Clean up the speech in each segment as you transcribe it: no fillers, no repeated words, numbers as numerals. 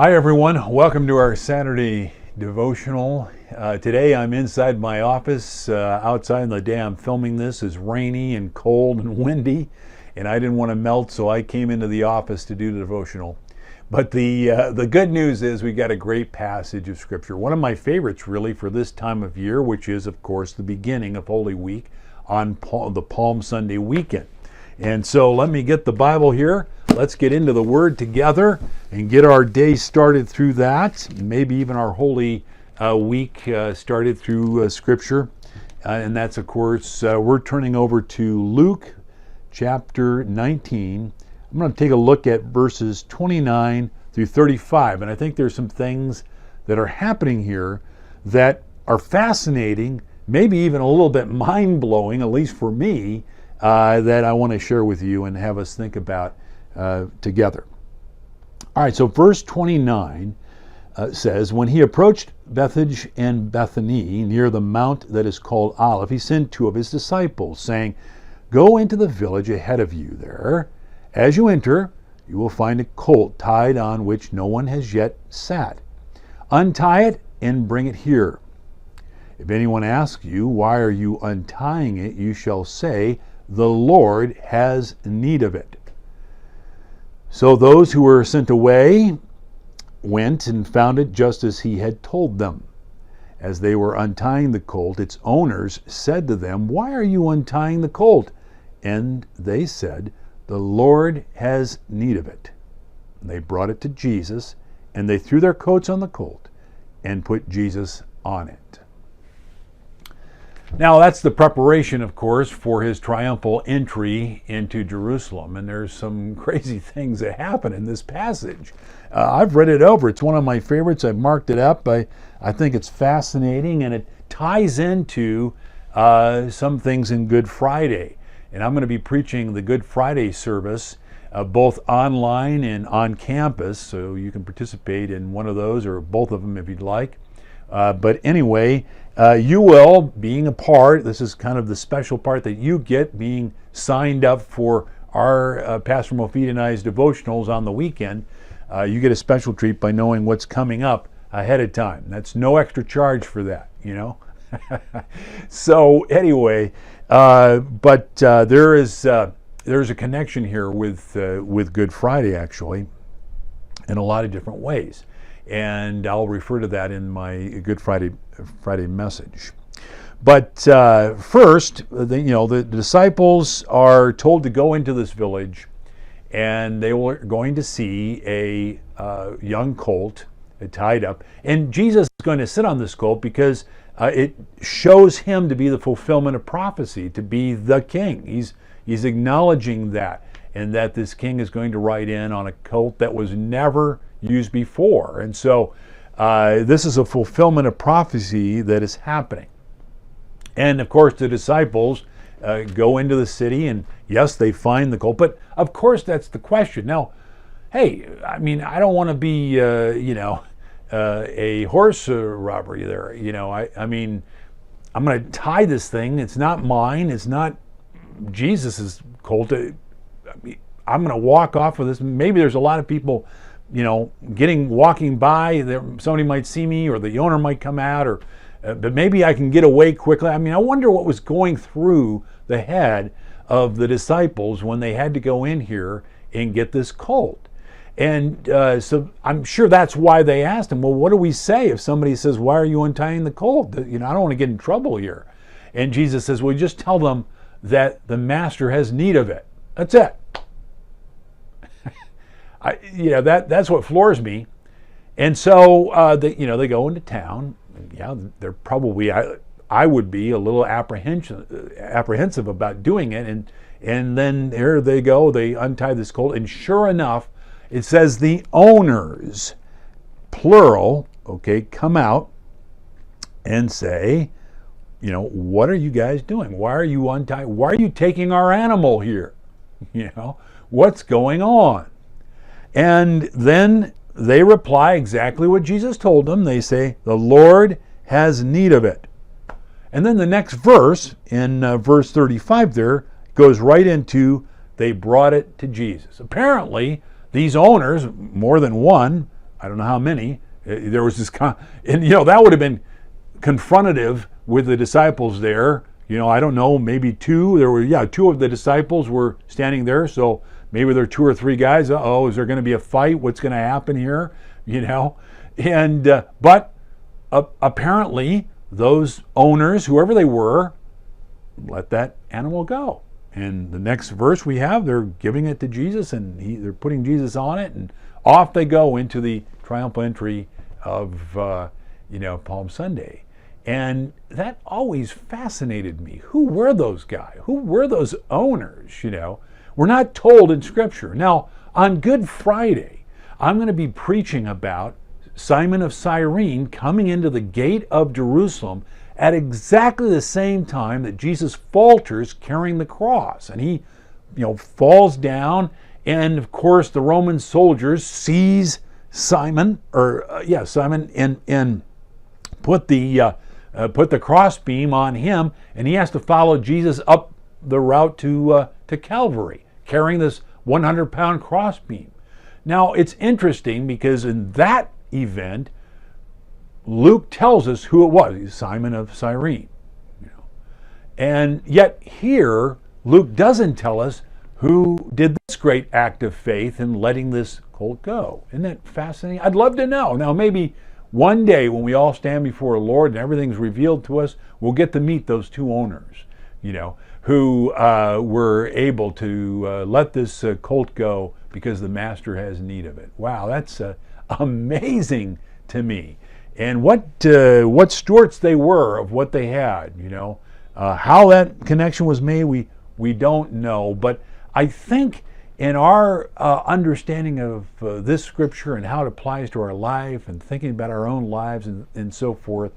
Hi everyone, welcome to our Saturday devotional. Today I'm inside my office. Outside the day I'm filming this is rainy and cold and windy, and I didn't want to melt, so I came into the office to do the devotional. But the good news is we got a great passage of Scripture. One of my favorites really for this time of year, which is of course the beginning of Holy Week on the Palm Sunday weekend. And so let me get the Bible here. Let's get into the Word together and get our day started through that. Maybe even our Holy Week started through Scripture. And that's, of course, we're turning over to Luke chapter 19. I'm going to take a look at verses 29 through 35. And I think there's some things that are happening here that are fascinating, maybe even a little bit mind-blowing, at least for me, that I want to share with you and have us think about together. All right, so verse 29 says, when he approached Bethphage and Bethany near the mount that is called Olive, he sent two of his disciples, saying, go into the village ahead of you there. As you enter, you will find a colt tied on which no one has yet sat. Untie it and bring it here. If anyone asks you, why are you untying it, you shall say, the Lord has need of it. So those who were sent away went and found it just as he had told them. As they were untying the colt, its owners said to them, why are you untying the colt? And they said, the Lord has need of it. They brought it to Jesus, and they threw their coats on the colt and put Jesus on it. Now that's the preparation, of course, for his triumphal entry into Jerusalem. And there's some crazy things that happen in this passage. I've read it over. It's one of my favorites. I've marked it up. I think it's fascinating, and it ties into some things in Good Friday. And I'm going to be preaching the Good Friday service both online and on campus, so you can participate in one of those or both of them if you'd like. But anyway, you will, being a part, this is kind of the special part that you get being signed up for our Pastor Mofid and I's devotionals on the weekend. You get a special treat by knowing what's coming up ahead of time. That's no extra charge for that, you know. So anyway, but there's a connection here with Good Friday, actually, in a lot of different ways. And I'll refer to that in my Good Friday message. But first, the disciples are told to go into this village, and they were going to see a young colt tied up. And Jesus is going to sit on this colt because it shows him to be the fulfillment of prophecy, to be the king. He's acknowledging that, and that this king is going to ride in on a colt that was never used before. And so this is a fulfillment of prophecy that is happening. And of course the disciples go into the city, and yes, they find the colt, but of course that's the question. Now, hey, I mean, I don't want to be a horse robbery there. I mean, I'm going to tie this thing. It's not mine. It's not Jesus's colt. I'm going to walk off with this. Maybe there's a lot of people walking by, somebody might see me, or the owner might come out, but maybe I can get away quickly. I mean, I wonder what was going through the head of the disciples when they had to go in here and get this colt. And so I'm sure that's why they asked him, well, what do we say if somebody says, why are you untying the colt? I don't want to get in trouble here. And Jesus says, well, just tell them that the master has need of it. That's it. That's what floors me. And so they go into town. Yeah, they're probably, I would be a little apprehensive about doing it. And then here they go, they untie this colt, and sure enough, it says the owners, plural, come out and say, what are you guys doing? Why are you untying? Why are you taking our animal here? What's going on? And then they reply exactly what Jesus told them. They say, the Lord has need of it. And then the next verse, in verse 35 there, goes right into, they brought it to Jesus. Apparently, these owners, more than one, I don't know how many. There was this, and that would have been confrontative with the disciples there. I don't know, maybe two. There were, two of the disciples were standing there. So maybe there are 2 or 3 guys. Is there going to be a fight? What's going to happen here? And but apparently those owners, whoever they were, let that animal go. And the next verse we have, they're giving it to Jesus, and they're putting Jesus on it, and off they go into the triumphal entry of Palm Sunday. And that always fascinated me. Who were those guys? Who were those owners? We're not told in Scripture. Now, on Good Friday, I'm going to be preaching about Simon of Cyrene coming into the gate of Jerusalem at exactly the same time that Jesus falters carrying the cross. And he, falls down, and of course the Roman soldiers seize Simon, and put the crossbeam on him, and he has to follow Jesus up the route to Calvary, carrying this 100-pound crossbeam. Now, it's interesting because in that event, Luke tells us who it was, Simon of Cyrene. And yet here, Luke doesn't tell us who did this great act of faith in letting this colt go. Isn't that fascinating? I'd love to know. Now, maybe one day when we all stand before the Lord and everything's revealed to us, we'll get to meet those 2 owners, who were able to let this colt go because the master has need of it. Wow, that's amazing to me. And what stewards they were of what they had, how that connection was made, we don't know. But I think in our understanding of this Scripture and how it applies to our life and thinking about our own lives and so forth,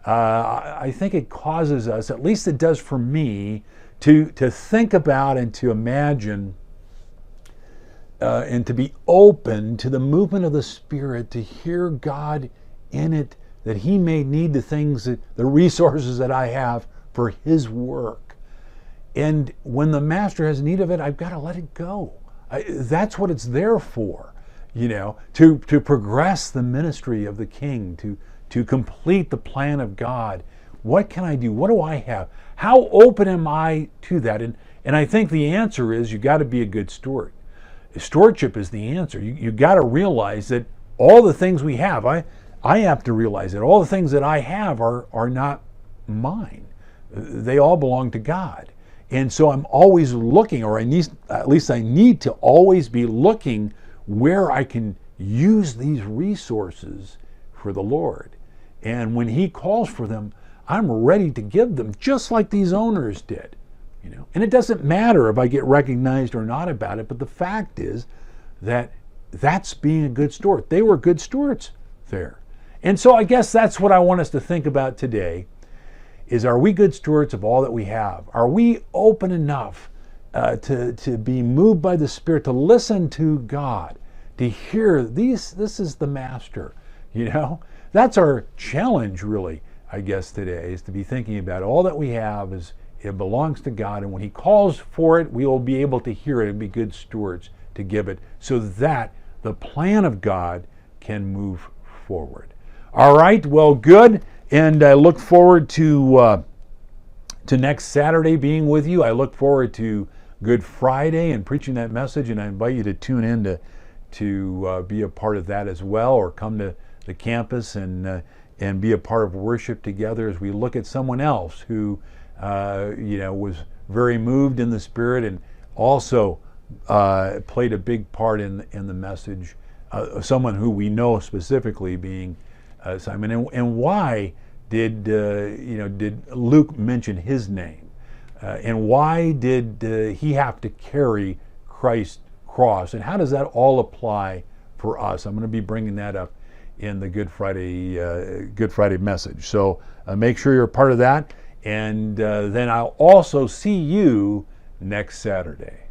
I think it causes us, at least it does for me, to think about and to imagine and to be open to the movement of the Spirit, to hear God in it, that He may need the resources that I have for His work. And when the Master has need of it, I've got to let it go. That's what it's there for, to progress the ministry of the King, to complete the plan of God. What can I do? What do I have? How open am I to that? And I think the answer is you got to be a good steward. Stewardship is the answer. You got to realize that all the things we have, I have to realize that all the things that I have are not mine. They all belong to God. And so I'm always looking, or at least I need to always be looking where I can use these resources for the Lord. And when He calls for them, I'm ready to give them, just like these owners did. And it doesn't matter if I get recognized or not about it, but the fact is that that's being a good steward. They were good stewards there. And so I guess that's what I want us to think about today, is are we good stewards of all that we have? Are we open enough to be moved by the Spirit, to listen to God, to hear this is the Master? That's our challenge, really, I guess, today, is to be thinking about all that we have it belongs to God, and when He calls for it, we will be able to hear it and be good stewards to give it, so that the plan of God can move forward. All right, well, good, and I look forward to next Saturday being with you. I look forward to Good Friday and preaching that message, and I invite you to tune in to be a part of that as well, or come to the campus and be a part of worship together as we look at someone else who was very moved in the Spirit and also played a big part in the message. Someone who we know specifically being Simon. And why did Luke mention his name? And why did he have to carry Christ's cross? And how does that all apply for us? I'm going to be bringing that up in the Good Friday message. So make sure you're a part of that. And then I'll also see you next Saturday.